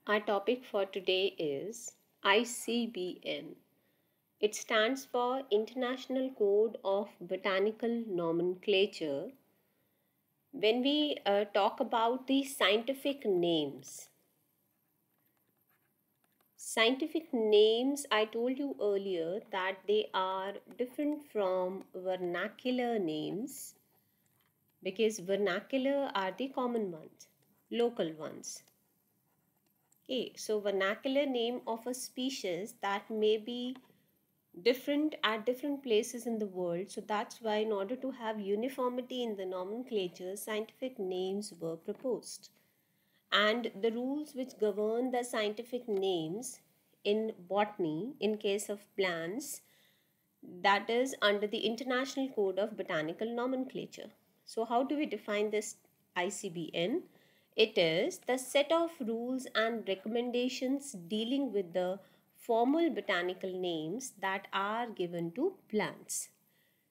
Our topic for today is ICBN. It stands for International Code of Botanical Nomenclature. When we talk about the scientific names, I told you earlier that they are different from vernacular names because vernacular are the common ones, local ones. Okay, so vernacular name of a species that may be different at different places in the world. So that's why in order to have uniformity in the nomenclature, scientific names were proposed. And the rules which govern the scientific names in botany, in case of plants, that is under the International Code of Botanical Nomenclature. So how do we define this ICBN? It is the set of rules and recommendations dealing with the formal botanical names that are given to plants.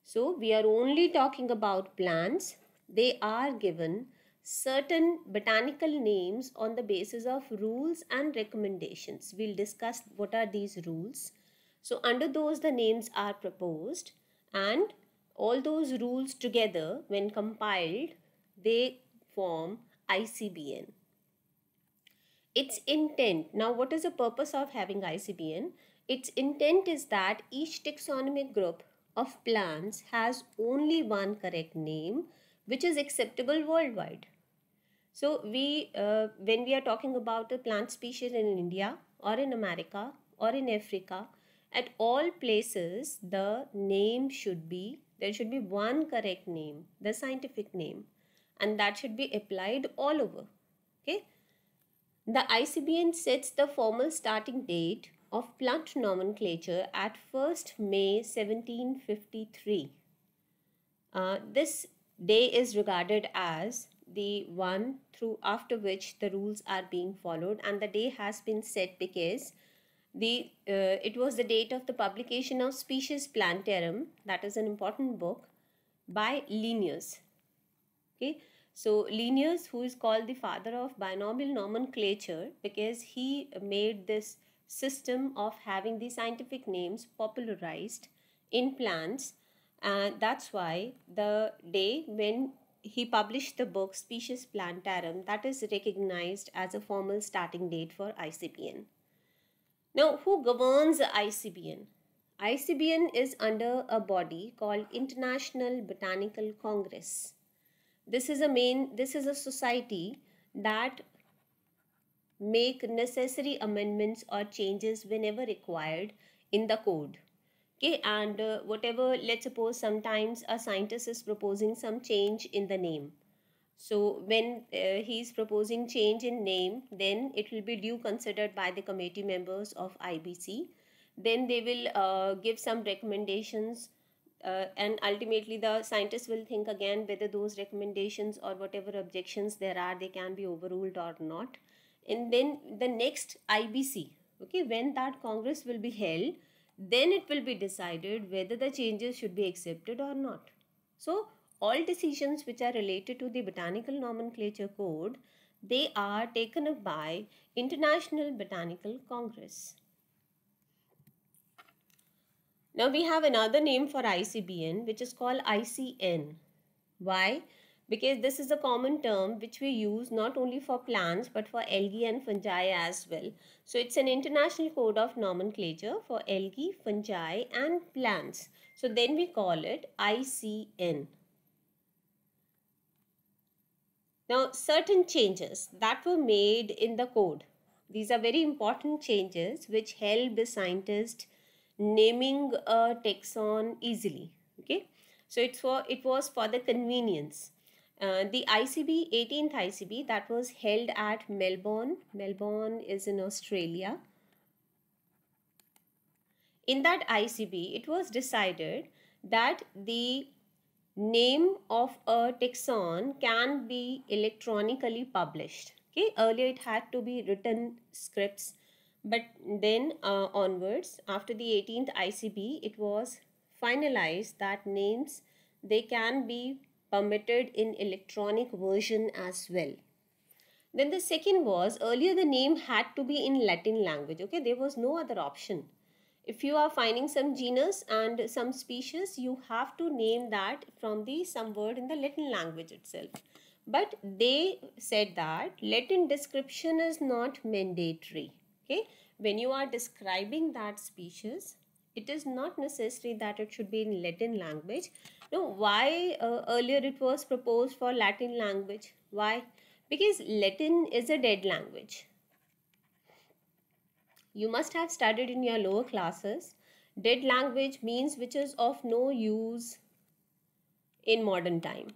So we are only talking about plants. They are given certain botanical names on the basis of rules and recommendations. We'll discuss what are these rules. So under those the names are proposed, and all those rules together when compiled they form ICBN. Its intent, now what is the purpose of having ICBN? Its intent is that each taxonomic group of plants has only one correct name which is acceptable worldwide. So when we are talking about a plant species in India or in America or in Africa, at all places the name should be, there should be one correct name, the scientific name, and that should be applied all over. Okay. The ICBN sets the formal starting date of plant nomenclature at 1st May 1753. This day is regarded as the one through after which the rules are being followed, and the day has been set because it was the date of the publication of Species Plantarum, that is an important book by Linnaeus. Okay, so Linnaeus, who is called the father of binomial nomenclature because he made this system of having the scientific names popularized in plants, and that's why the day when he published the book Species Plantarum, that is recognized as a formal starting date for ICBN. Now, who governs the ICBN? ICBN is under a body called International Botanical Congress. This is a society that make necessary amendments or changes whenever required in the code. Okay, and whatever, let's suppose sometimes a scientist is proposing some change in the name. So when he is proposing change in name, then it will be due considered by the committee members of IBC. Then they will give some recommendations, and ultimately the scientists will think again whether those recommendations or whatever objections there are, they can be overruled or not. And then the next IBC, okay, when that congress will be held, then it will be decided whether the changes should be accepted or not. So all decisions which are related to the botanical nomenclature code, they are taken up by International Botanical Congress. Now we have another name for ICBN which is called ICN. Why? Because this is a common term which we use not only for plants but for algae and fungi as well. So it's an international code of nomenclature for algae, fungi and plants. So then we call it ICN. Now certain changes that were made in the code. These are very important changes which help the scientist naming a taxon easily. Okay, so it was for the convenience. The ICB, 18th ICB, that was held at Melbourne. Melbourne is in Australia. In that ICB, it was decided that the name of a taxon can be electronically published. Okay, earlier it had to be written scripts, but then onwards, after the 18th ICB, it was finalized that names, they can be permitted in electronic version as well. Then the second was, earlier the name had to be in Latin language. Okay, there was no other option. If you are finding some genus and some species, you have to name that from the some word in the Latin language itself. But they said that Latin description is not mandatory. Okay, when you are describing that species, it is not necessary that it should be in Latin language. No, why earlier it was proposed for Latin language? Why? Because Latin is a dead language. You must have studied in your lower classes. Dead language means which is of no use in modern time.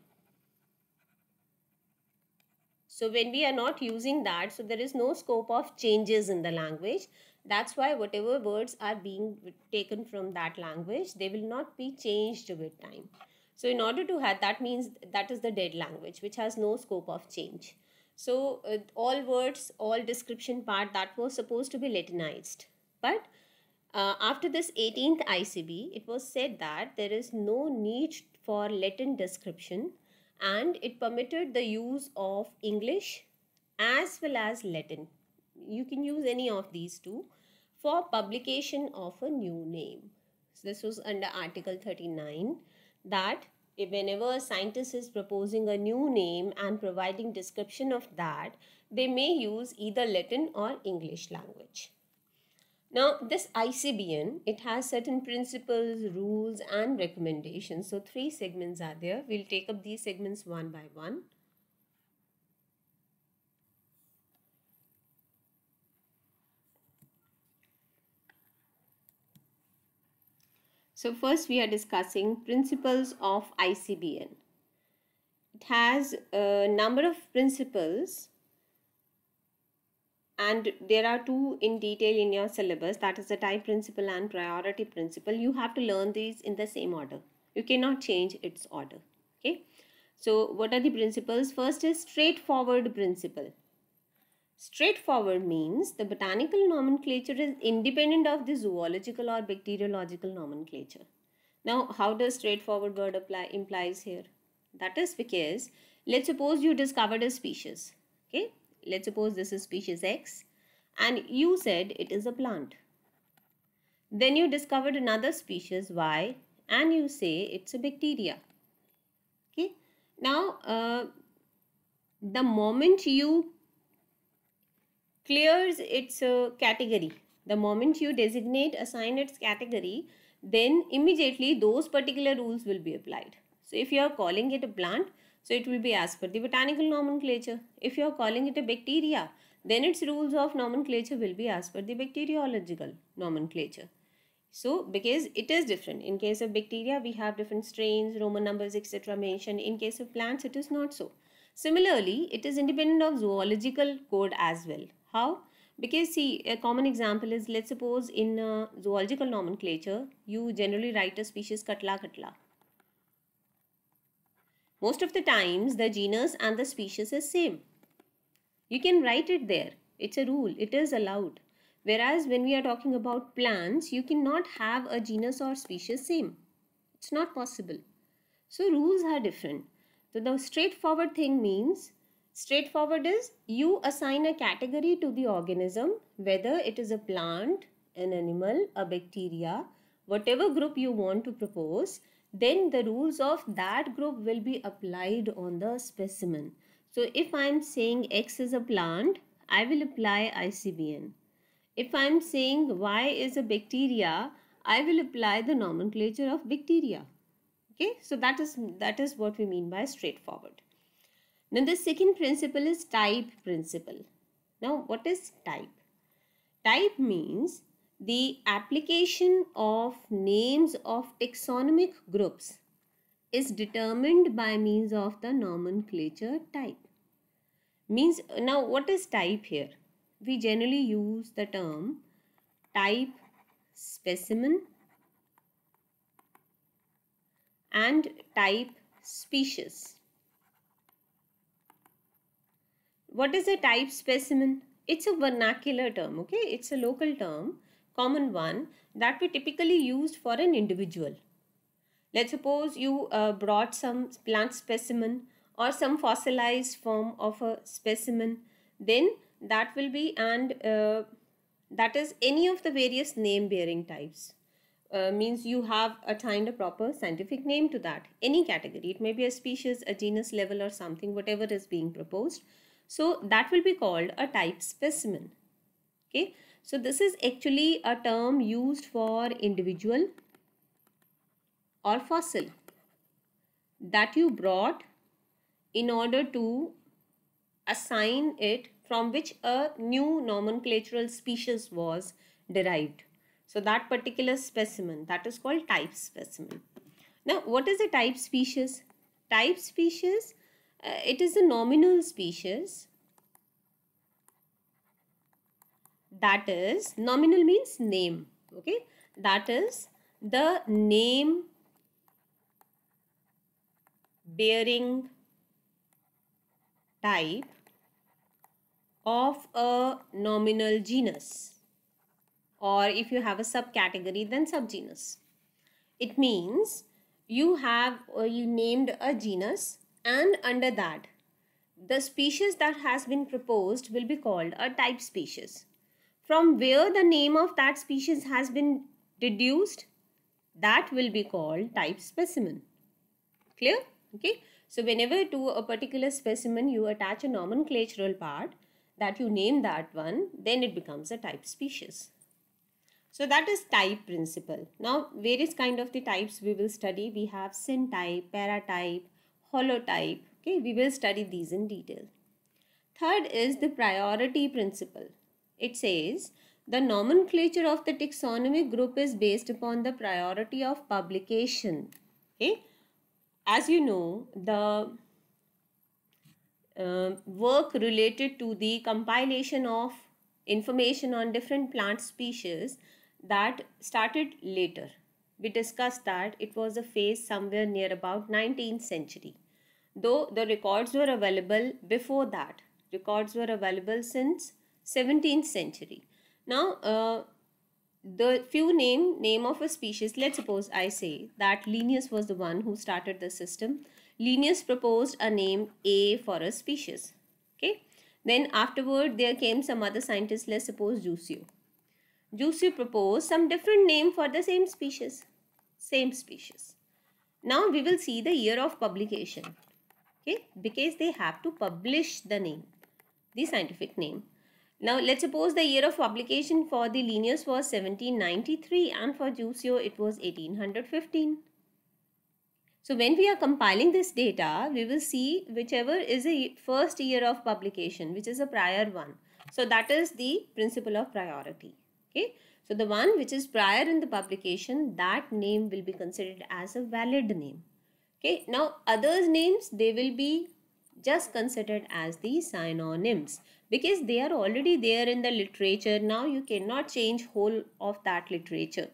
So when we are not using that, so there is no scope of changes in the language. That's why whatever words are being taken from that language, they will not be changed with time. So in order to have that, means that is the dead language which has no scope of change. So all words, all description part, that was supposed to be Latinized. But after this 18th ICB, it was said that there is no need for Latin description, and it permitted the use of English as well as Latin. You can use any of these two for publication of a new name. So this was under Article 39, that whenever a scientist is proposing a new name and providing description of that, they may use either Latin or English language. Now, this ICBN, it has certain principles, rules, and recommendations. So, 3 segments are there. We'll take up these segments one by one. So, first we are discussing principles of ICBN. It has a number of principles, and there are 2 in detail in your syllabus, that is the type principle and priority principle. You have to learn these in the same order. You cannot change its order. Okay. So what are the principles? First is straightforward principle. Straightforward means the botanical nomenclature is independent of the zoological or bacteriological nomenclature. Now, how does straightforward word implies here? That is because, let's suppose you discovered a species. Okay, let's suppose this is species X, and you said it is a plant. Then you discovered another species Y, and you say it's a bacteria. Okay, now the moment you clears its category, the moment you designate, assign its category, then immediately those particular rules will be applied. So if you are calling it a plant, so it will be as per the botanical nomenclature. If you are calling it a bacteria, then its rules of nomenclature will be as per the bacteriological nomenclature. So because it is different. In case of bacteria, we have different strains, Roman numbers, etc. mentioned. In case of plants, it is not so. Similarly, it is independent of zoological code as well. How? Because see, a common example is, let's suppose in zoological nomenclature, you generally write a species Katla Katla. Most of the times, the genus and the species is same. You can write it there. It's a rule. It is allowed. Whereas when we are talking about plants, you cannot have a genus or species same. It's not possible. So rules are different. So the straightforward thing means, straightforward is you assign a category to the organism, whether it is a plant, an animal, a bacteria, whatever group you want to propose, then the rules of that group will be applied on the specimen. So if I am saying X is a plant, I will apply ICBN. If I am saying Y is a bacteria, I will apply the nomenclature of bacteria. Okay, so that is what we mean by straightforward. Now the second principle is type principle. Now what is type? Type means the application of names of taxonomic groups is determined by means of the nomenclature type. Means, now what is type here? We generally use the term type specimen and type species. What is a type specimen? It's a vernacular term, okay? It's a local term, common one, that we typically use for an individual. Let's suppose you brought some plant specimen or some fossilized form of a specimen. then that will be, and that is any of the various name bearing types. Means you have assigned a proper scientific name to that, any category. It may be a species, a genus level, or something, whatever is being proposed. So that will be called a type specimen. Okay, so this is actually a term used for individual or fossil that you brought in order to assign it from which a new nomenclatural species was derived. So that particular specimen, that is called type specimen. Now, what is a type species? Type species, it is a nominal species. That is, nominal means name. Okay, that is the name bearing type of a nominal genus, or if you have a subcategory, then subgenus. It means you have you named a genus, and under that the species that has been proposed will be called a type species. From where the name of that species has been deduced, that will be called type specimen. Clear? Okay. So whenever to a particular specimen you attach a nomenclatural part, that you name that one, then it becomes a type species. So that is type principle. Now various kind of the types we will study. We have syntype, paratype, holotype. Okay, we will study these in detail. Third is the priority principle. It says the nomenclature of the taxonomic group is based upon the priority of publication. Okay, as you know, the work related to the compilation of information on different plant species, that started later. We discussed that it was a phase somewhere near about 19th century. Though the records were available before that. Records were available since 17th century. Now, the few name of a species, let's suppose I say that Linnaeus was the one who started the system. Linnaeus proposed a name A for a species. Okay. Then afterward there came some other scientist, let's suppose Jussieu. Jussieu proposed some different name for the same species. Same species. Now we will see the year of publication. Okay, because they have to publish the name, the scientific name. Now let's suppose the year of publication for the Linnaeus was 1793 and for Jussieu it was 1815. So when we are compiling this data, we will see whichever is a first year of publication, which is a prior one. So that is the principle of priority. Okay. So the one which is prior in the publication, that name will be considered as a valid name. Okay. Now others names, they will be just considered as the synonyms because they are already there in the literature. Now you cannot change whole of that literature.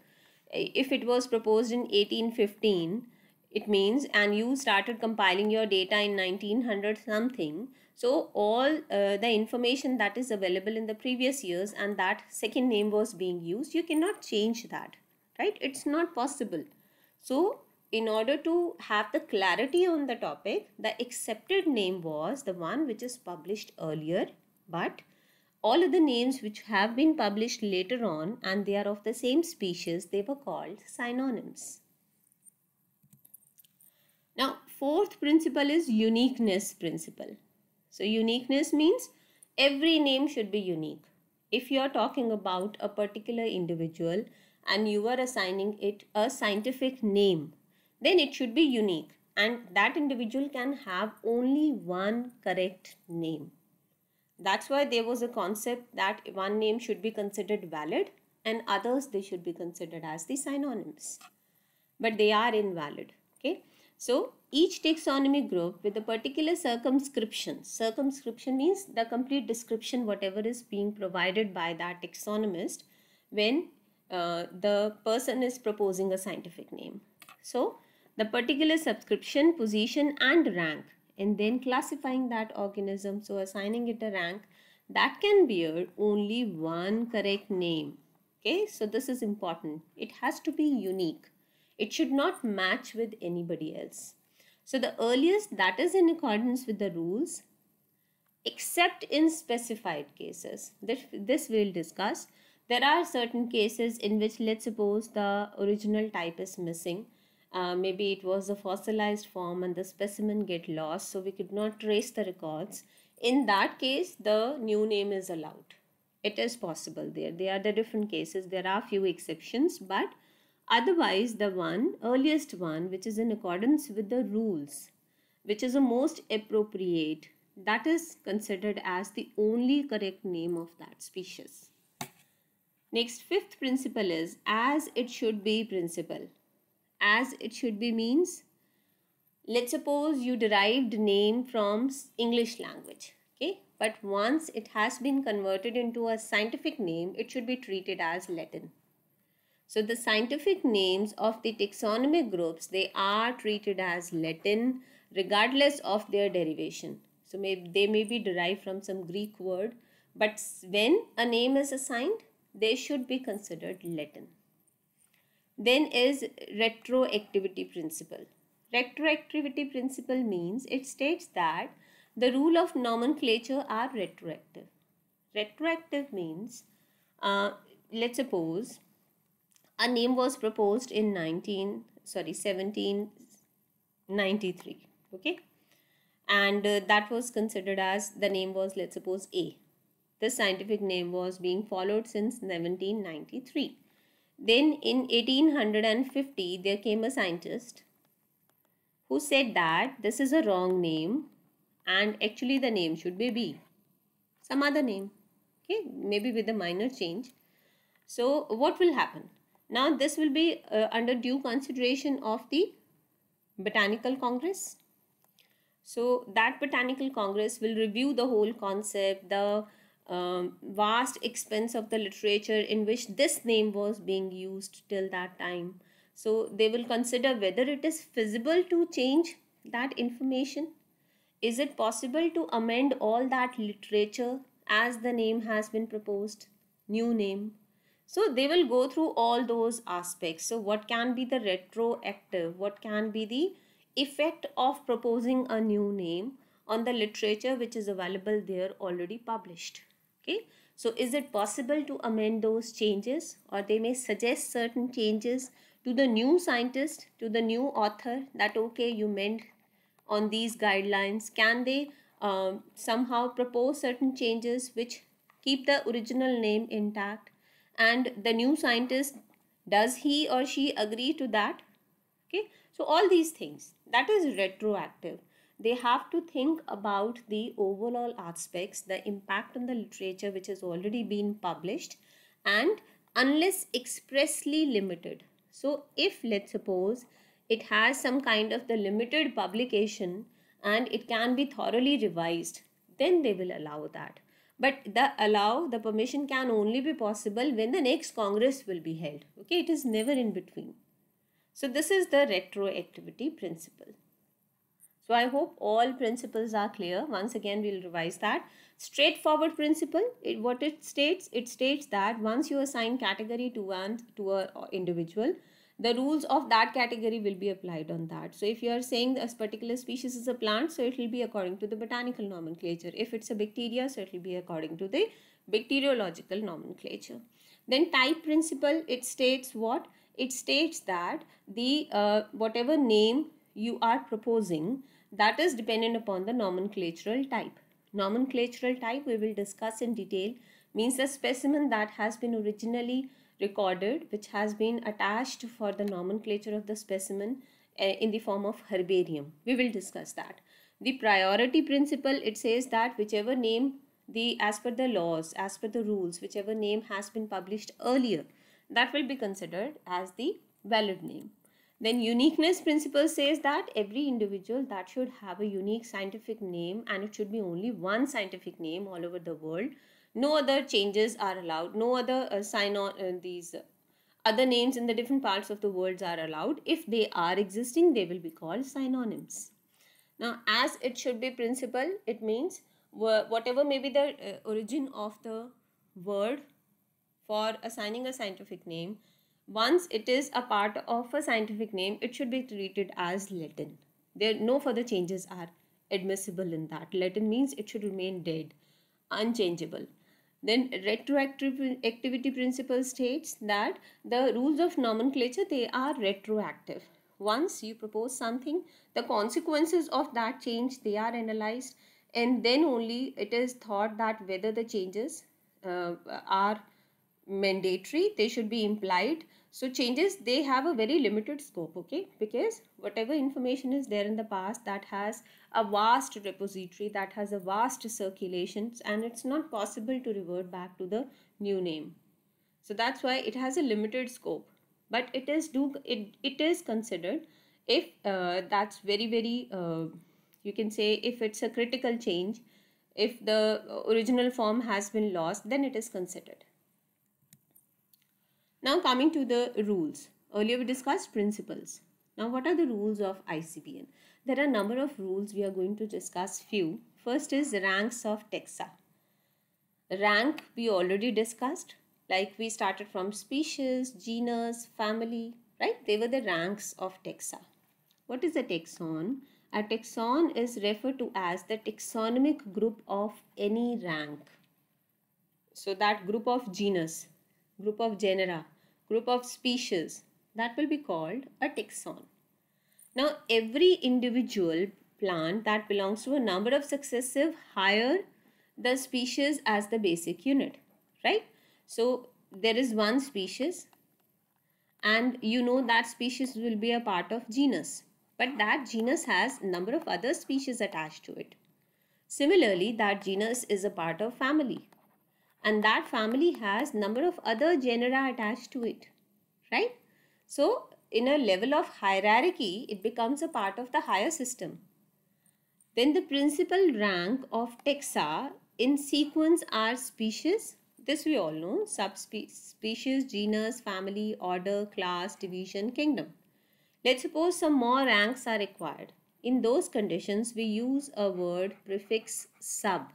If it was proposed in 1815, it means, and you started compiling your data in 1900 something, so all the information that is available in the previous years and that second name was being used, you cannot change that, right? It's not possible. So in order to have the clarity on the topic, the accepted name was the one which is published earlier, but all of the names which have been published later on and they are of the same species, they were called synonyms. Now, fourth principle is uniqueness principle. So, uniqueness means every name should be unique. If you are talking about a particular individual and you are assigning it a scientific name, then it should be unique and that individual can have only one correct name. That's why there was a concept that one name should be considered valid and others they should be considered as the synonyms. But they are invalid. Okay. So each taxonomy group with a particular circumscription. Circumscription means the complete description whatever is being provided by that taxonomist when the person is proposing a scientific name. So the particular subscription, position and rank, and then classifying that organism, so assigning it a rank that can bear only one correct name. Okay, so this is important. It has to be unique. It should not match with anybody else. So the earliest that is in accordance with the rules except in specified cases. This we'll discuss. There are certain cases in which, let's suppose, the original type is missing. Maybe it was a fossilized form and the specimen get lost, so we could not trace the records. In that case, the new name is allowed. It is possible there. They are the different cases. There are few exceptions, but otherwise the earliest one, which is in accordance with the rules, which is the most appropriate, that is considered as the only correct name of that species. Next, fifth principle is as it should be principle. As it should be means, let's suppose you derived name from English language, okay, but once it has been converted into a scientific name, it should be treated as Latin. So the scientific names of the taxonomic groups, they are treated as Latin regardless of their derivation. So they may be derived from some Greek word, but when a name is assigned, they should be considered Latin. Then is retroactivity principle. Retroactivity principle means it states that the rule of nomenclature are retroactive. Retroactive means, let's suppose a name was proposed in 1793, okay, and that was considered as, the name was, let's suppose, A. The scientific name was being followed since 1793. Then in 1850 there came a scientist who said that this is a wrong name and actually the name should be B, some other name, okay, maybe with a minor change. So what will happen? Now this will be under due consideration of the Botanical Congress. So that Botanical Congress will review the whole concept, the vast expense of the literature in which this name was being used till that time. So they will consider whether it is feasible to change that information. Is it possible to amend all that literature as the name has been proposed, new name? So they will go through all those aspects. So what can be the retroactive? What can be the effect of proposing a new name on the literature which is available there already published? Okay. So is it possible to amend those changes, or they may suggest certain changes to the new scientist, to the new author, that okay, you mend on these guidelines? Can they somehow propose certain changes which keep the original name intact? And the new scientist, does he or she agree to that? Okay, so all these things, that is retroactive. They have to think about the overall aspects, the impact on the literature which has already been published, and unless expressly limited. So if, let's suppose, it has some kind of the limited publication and it can be thoroughly revised, then they will allow that. But the permission can only be possible when the next Congress will be held. Okay, it is never in between. So this is the retroactivity principle. So I hope all principles are clear. Once again, we'll revise that. Straightforward principle, what it states that once you assign category to an individual, the rules of that category will be applied on that. So if you are saying this particular species is a plant, so it will be according to the botanical nomenclature. If it's a bacteria, so it will be according to the bacteriological nomenclature. Then type principle, it states what? It states that the whatever name you are proposing, that is dependent upon the nomenclatural type. Nomenclatural type we will discuss in detail, means the specimen that has been originally recorded, which has been attached for the nomenclature of the specimen in the form of herbarium. We will discuss that. The priority principle, it says that whichever name, as per the laws, as per the rules, whichever name has been published earlier, that will be considered as the valid name. Then uniqueness principle says that every individual that should have a unique scientific name, and it should be only one scientific name all over the world. No other changes are allowed. No other these other names in the different parts of the world are allowed. If they are existing, they will be called synonyms. Now, as it should be principle, it means whatever may be the origin of the word for assigning a scientific name, once it is a part of a scientific name, it should be treated as Latin. There no further changes are admissible in that. Latent means it should remain dead, unchangeable. Then retroactive activity principle states that the rules of nomenclature, they are retroactive. Once you propose something, the consequences of that change, they are analyzed, and then only it is thought that whether the changes are mandatory, they should be implied. So changes, they have a very limited scope, okay, because whatever information is there in the past, that has a vast repository, that has a vast circulations, and it's not possible to revert back to the new name. So that's why it has a limited scope, but it is considered if that's very you can say, if it's a critical change, if the original form has been lost, then it is considered. Now coming to the rules. Earlier we discussed principles. Now what are the rules of ICBN? There are a number of rules. We are going to discuss few. First is ranks of taxa. Rank we already discussed. Like we started from species, genus, family, right? They were the ranks of taxa. What is a taxon? A taxon is referred to as the taxonomic group of any rank. So that group of genus, group of genera, group of species, that will be called a taxon. Now every individual plant that belongs to a number of successive higher the species as the basic unit, right? So there is one species, and you know that species will be a part of genus, but that genus has number of other species attached to it. Similarly, that genus is a part of family, and that family has number of other genera attached to it, right? So in a level of hierarchy, it becomes a part of the higher system. Then the principal rank of taxa in sequence are species. This we all know: subspecies, genus, family, order, class, division, kingdom. Let's suppose some more ranks are required. In those conditions, we use a word prefix sub.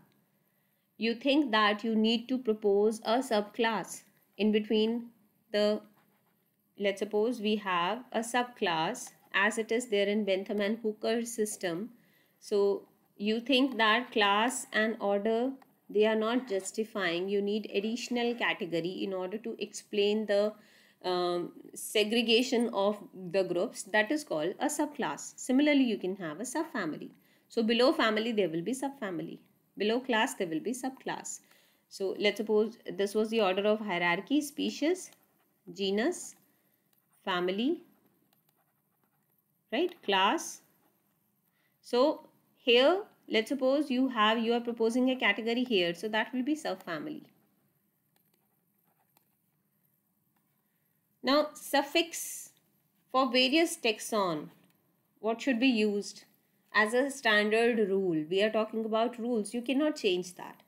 You think that you need to propose a subclass in between the, let's suppose we have a subclass as it is there in Bentham and Hooker system. So you think that class and order, they are not justifying. You need additional category in order to explain the segregation of the groups. That is called a subclass. Similarly, you can have a subfamily. So below family, there will be subfamily. Below class, there will be subclass. So let's suppose this was the order of hierarchy: species, genus, family, right, class. So here, let's suppose you are proposing a category here, so that will be subfamily. Now suffix for various taxon, what should be used as a standard rule? We are talking about rules, you cannot change that.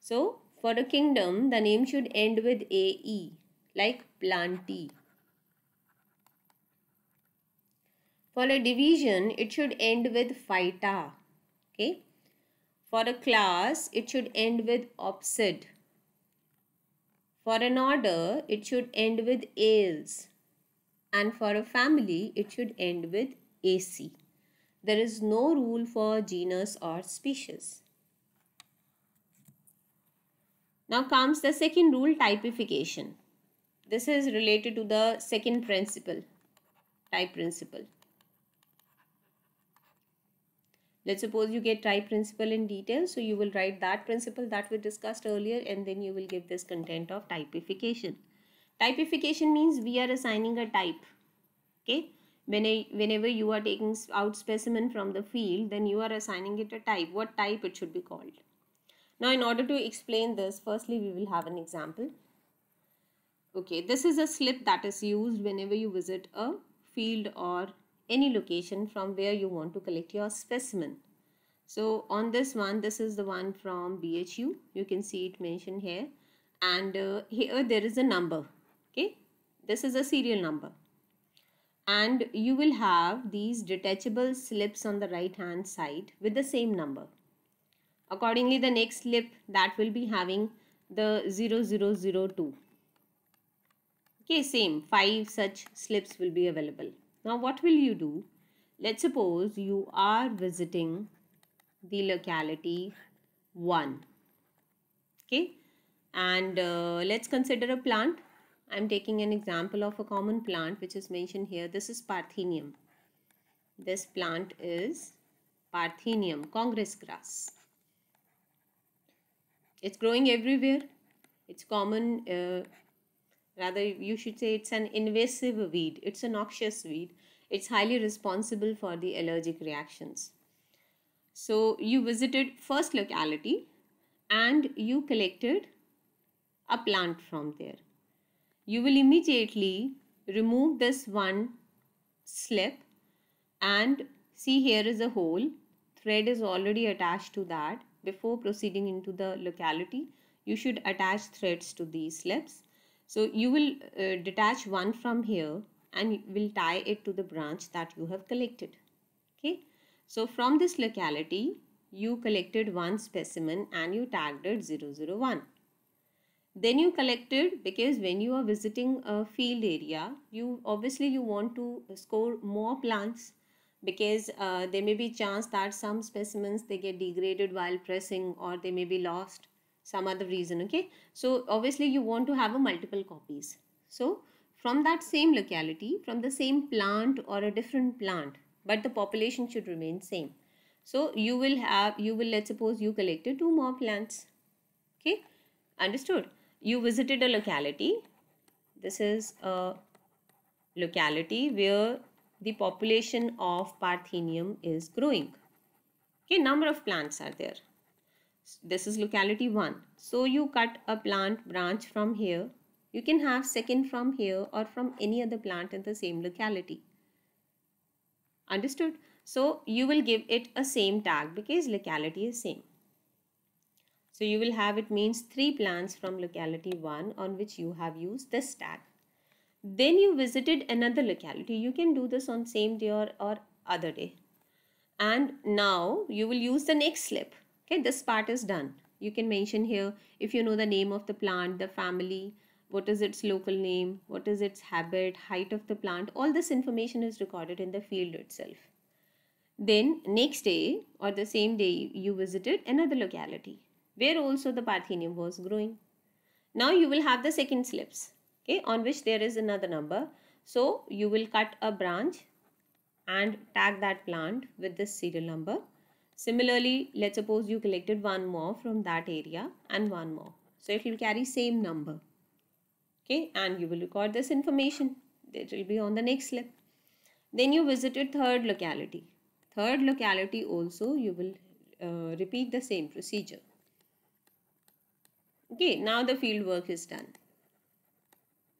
So for a kingdom, the name should end with AE, like planty. For a division, it should end with phyta. Okay. For a class, it should end with opsid. For an order, it should end with ales. And for a family, it should end with AC. There is no rule for genus or species. Now comes the second rule, typification. This is related to the second principle, type principle. Let's suppose you get type principle in detail. So you will write that principle that we discussed earlier, and then you will give this content of typification. Typification means we are assigning a type. Okay. Whenever you are taking out specimen from the field, then you are assigning it a type. What type it should be called. Now in order to explain this, firstly we will have an example. Okay, this is a slip that is used whenever you visit a field or any location from where you want to collect your specimen. So on this one, this is the one from BHU. You can see it mentioned here, and here there is a number. Okay, this is a serial number, and you will have these detachable slips on the right hand side with the same number. Accordingly, the next slip that will be having the 0002. Okay, same 5 such slips will be available. Now what will you do? Let's suppose you are visiting the locality 1. Okay, and let's consider a plant. I'm taking an example of a common plant which is mentioned here. This is Parthenium. This plant is Parthenium, Congress grass. It's growing everywhere. It's common, rather you should say it's an invasive weed. It's a noxious weed. It's highly responsible for the allergic reactions. So you visited first locality and you collected a plant from there. You will immediately remove this one slip and see here is a hole. Thread is already attached to that. Before proceeding into the locality, you should attach threads to these slips. So you will detach one from here and will tie it to the branch that you have collected. Okay. So from this locality, you collected one specimen and you tagged it 001. Then you collected, because when you are visiting a field area, you obviously you want to score more plants, because there may be chance that some specimens they get degraded while pressing, or they may be lost some other reason. Okay, so obviously you want to have a multiple copies. So from that same locality, from the same plant or a different plant, but the population should remain same. So you will let's suppose you collected 2 more plants. Okay, understood? You visited a locality. This is a locality where the population of Parthenium is growing. Okay, number of plants are there. This is locality 1. So you cut a plant branch from here. You can have second from here or from any other plant in the same locality. Understood? So you will give it a same tag because locality is same. So you will have, it means 3 plants from locality 1 on which you have used this tag. Then you visited another locality. You can do this on same day or other day. And now you will use the next slip. Okay, this part is done. You can mention here if you know the name of the plant, the family, what is its local name, what is its habit, height of the plant. All this information is recorded in the field itself. Then next day or the same day you visited another locality where also the Parthenium was growing. Now you will have the second slips, okay, on which there is another number. So you will cut a branch and tag that plant with this serial number. Similarly, let's suppose you collected one more from that area and one more. So it will carry same number. Okay, and you will record this information. It will be on the next slip. Then you visited third locality. Third locality also you will repeat the same procedure. Okay, now the field work is done.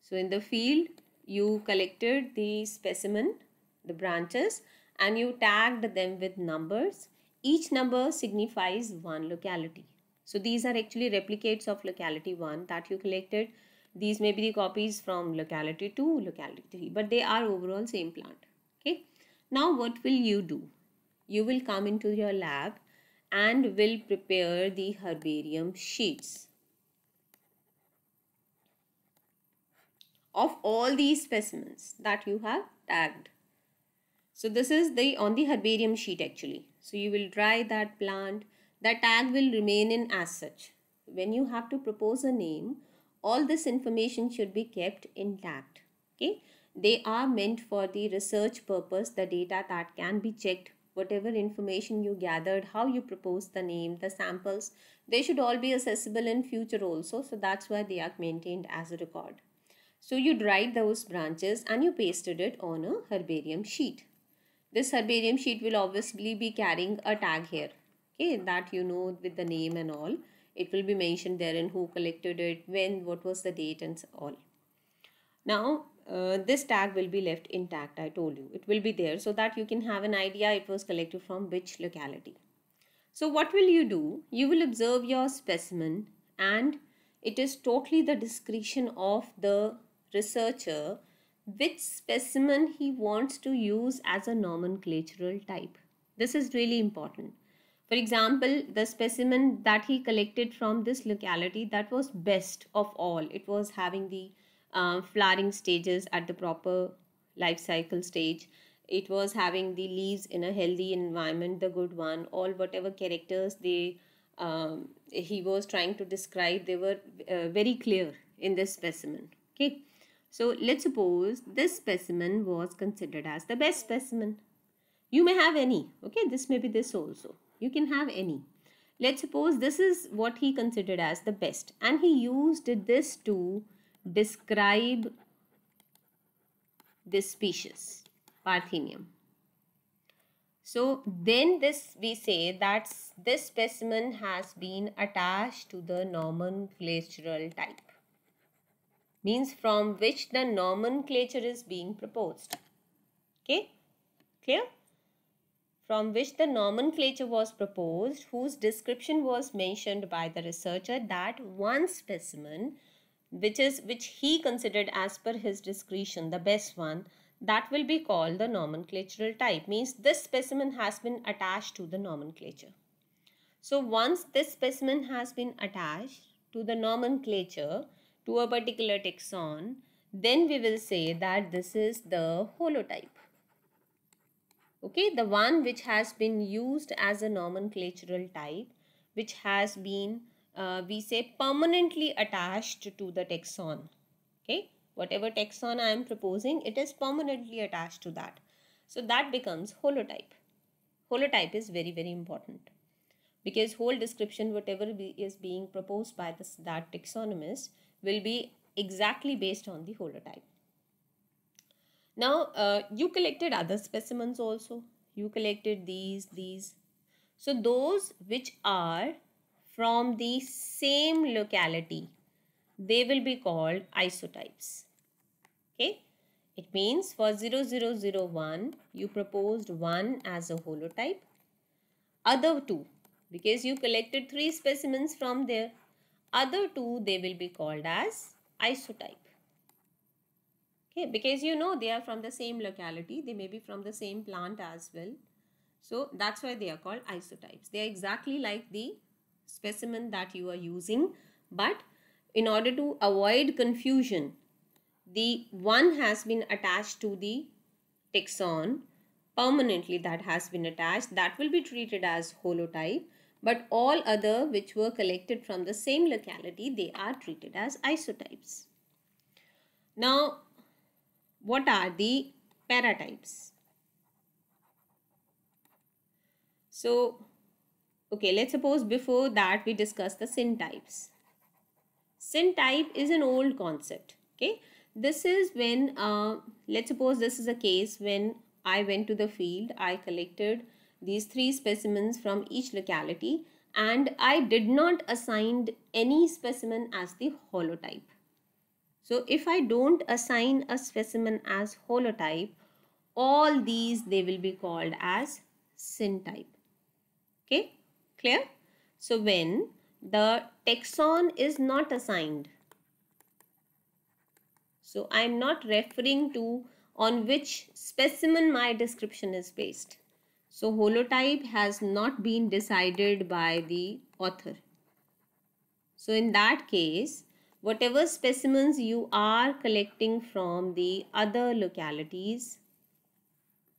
So in the field, you collected the specimen, the branches, and you tagged them with numbers. Each number signifies one locality. So these are actually replicates of locality 1 that you collected. These may be the copies from locality 2, locality 3, but they are overall same plant. Okay. Now what will you do? You will come into your lab and will prepare the herbarium sheets of all these specimens that you have tagged. So this is the on the herbarium sheet actually. So you will dry that plant. The tag will remain in as such. When you have to propose a name, all this information should be kept intact. Okay, they are meant for the research purpose, the data that can be checked, whatever information you gathered, how you propose the name, the samples, they should all be accessible in future also. So that's why they are maintained as a record. So you dried those branches and you pasted it on a herbarium sheet. This herbarium sheet will obviously be carrying a tag here, okay, that you know with the name and all. It will be mentioned there and who collected it, when, what was the date and all. Now this tag will be left intact. I told you it will be there so that you can have an idea it was collected from which locality. So what will you do? You will observe your specimen and it is totally the discretion of the researcher which specimen he wants to use as a nomenclatural type. This is really important. For example, the specimen that he collected from this locality, that was best of all. It was having the flowering stages at the proper life cycle stage. it was having the leaves in a healthy environment, the good one, all whatever characters he was trying to describe, they were very clear in this specimen. Okay, so let's suppose this specimen was considered as the best specimen. You may have any, okay, this may be this also, you can have any. Let's suppose this is what he considered as the best, and he used this to describe this species, Parthenium. So then this we say that this specimen has been attached to the nomenclatural type, means from which the nomenclature is being proposed. Okay, clear? From which the nomenclature was proposed, whose description was mentioned by the researcher, that one specimen which he considered as per his discretion the best one, that will be called the nomenclatural type, means this specimen has been attached to the nomenclature. So once this specimen has been attached to the nomenclature to a particular taxon, then we will say that this is the holotype. Okay, the one which has been used as a nomenclatural type, which has been, we say, permanently attached to the taxon. Okay, whatever taxon I am proposing, it is permanently attached to that. So that becomes holotype. Holotype is very, very important, because whole description, whatever is being proposed by that taxonomist, will be exactly based on the holotype. Now, you collected other specimens also. You collected these. So those which are from the same locality, they will be called isotypes. Okay. It means for 0001, you proposed 1 as a holotype. Other 2, because you collected 3 specimens from there, other 2, they will be called as isotype. Okay, because you know they are from the same locality, they may be from the same plant as well. So that's why they are called isotypes. They are exactly like the specimen that you are using, but in order to avoid confusion, the one has been attached to the taxon permanently, that has been attached, that will be treated as holotype, but all other which were collected from the same locality, they are treated as isotypes. Now, what are the paratypes? So, okay, let's suppose before that we discuss the syntypes. Syntype is an old concept. Okay, this is when, let's suppose this is a case when I went to the field, I collected these 3 specimens from each locality, and I did not assign any specimen as the holotype. So if I don't assign a specimen as holotype, all these, they will be called as syntype. Okay, clear? So when the taxon is not assigned, so I am not referring to on which specimen my description is based. So holotype has not been decided by the author. So in that case, whatever specimens you are collecting from the other localities,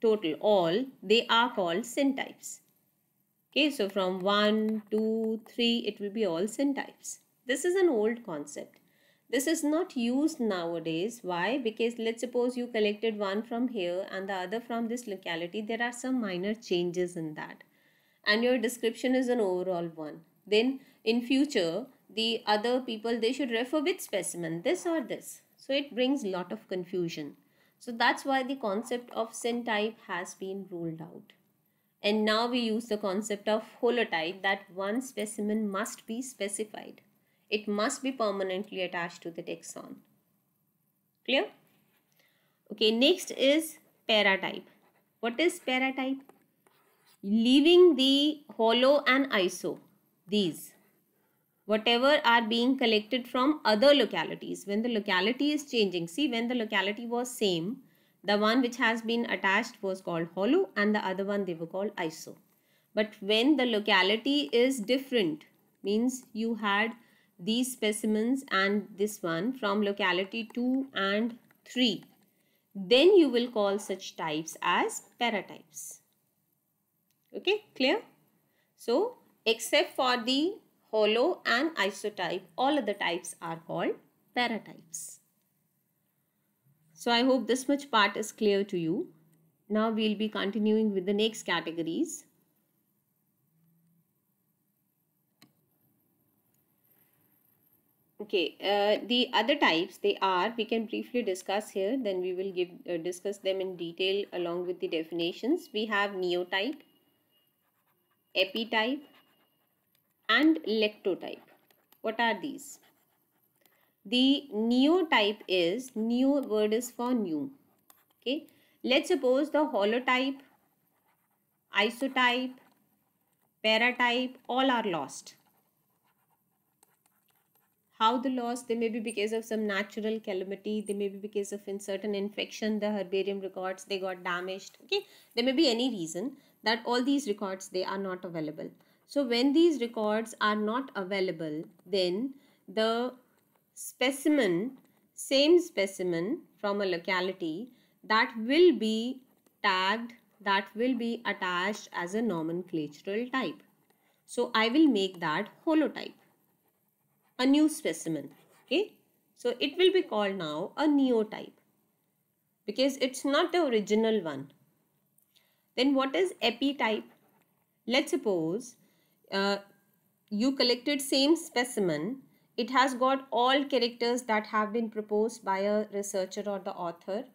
total all, they are called syntypes. Okay, so from 1, 2, 3, it will be all syntypes. This is an old concept. This is not used nowadays. Why? Because let's suppose you collected one from here and the other from this locality. There are some minor changes in that, and your description is an overall one. Then in future, the other people, they should refer which specimen, this or this. So it brings a lot of confusion. So that's why the concept of syntype has been ruled out. And now we use the concept of holotype, that one specimen must be specified. It must be permanently attached to the taxon. Clear? Okay, next is paratype. What is paratype? Leaving the holo and iso, these, whatever are being collected from other localities, when the locality is changing, see, when the locality was same, the one which has been attached was called holo and the other one they were called iso. But when the locality is different, means you had these specimens and this one from locality 2 and 3, then you will call such types as paratypes. Okay, clear? So, except for the holo and isotype, all other types are called paratypes. So, I hope this much part is clear to you. Now, we will be continuing with the next categories. Okay, the other types, they are, we can briefly discuss here, then we will discuss them in detail along with the definitions. We have neotype, epitype and lectotype. What are these? The neotype is, neo word is for new. Okay, let's suppose the holotype, isotype, paratype all are lost. How the loss? They may be because of some natural calamity, they may be because of in certain infection, the herbarium records they got damaged. Okay, there may be any reason that all these records they are not available. So when these records are not available, then the specimen, same specimen from a locality, that will be tagged, that will be attached as a nomenclatural type. So I will make that holotype, a new specimen. Okay, so it will be called now a neotype because it's not the original one. Then what is epitype? Let's suppose you collected same specimen, it has got all characters that have been proposed by a researcher or the author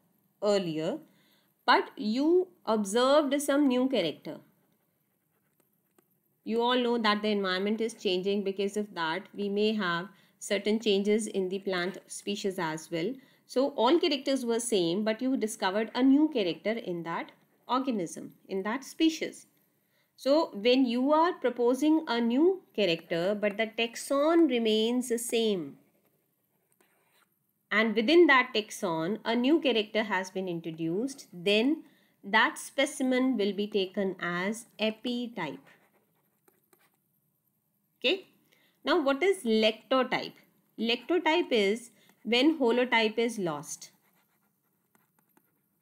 earlier, but you observed some new character. You all know that the environment is changing. Because of that, we may have certain changes in the plant species as well. So all characters were same, but you discovered a new character in that organism, in that species. So when you are proposing a new character, but the taxon remains the same, and within that taxon a new character has been introduced, then that specimen will be taken as epitype. Okay. Now what is lectotype? Lectotype is when holotype is lost.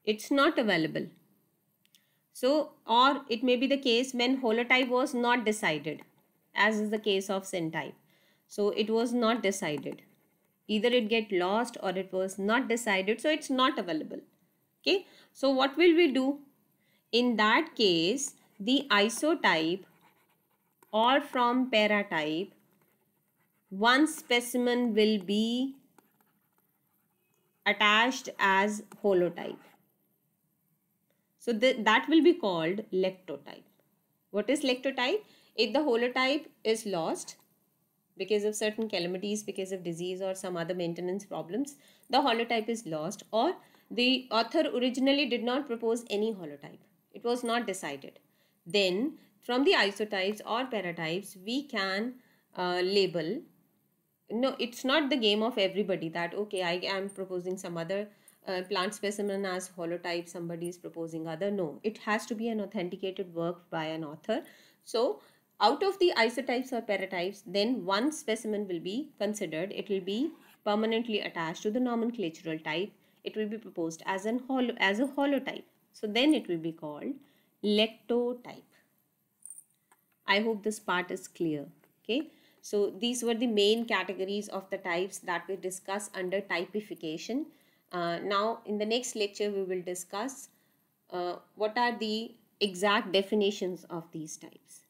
It's not available. So, or it may be the case when holotype was not decided, as is the case of syntype. So it was not decided. Either it get lost or it was not decided, so it's not available. Okay. So what will we do? In that case, the isotype or from paratype, one specimen will be attached as holotype. So that will be called lectotype. What is lectotype? If the holotype is lost because of certain calamities, because of disease or some other maintenance problems, the holotype is lost, or the author originally did not propose any holotype. It was not decided. Then from the isotypes or paratypes, we can label. No, it's not the game of everybody that, okay, I am proposing some other plant specimen as holotype, somebody is proposing other. No, it has to be an authenticated work by an author. So out of the isotypes or paratypes, then one specimen will be considered. It will be permanently attached to the nomenclatural type. It will be proposed as a holotype. So then it will be called lectotype. I hope this part is clear. Okay. So these were the main categories of the types that we discuss under typification. Now in the next lecture we will discuss what are the exact definitions of these types.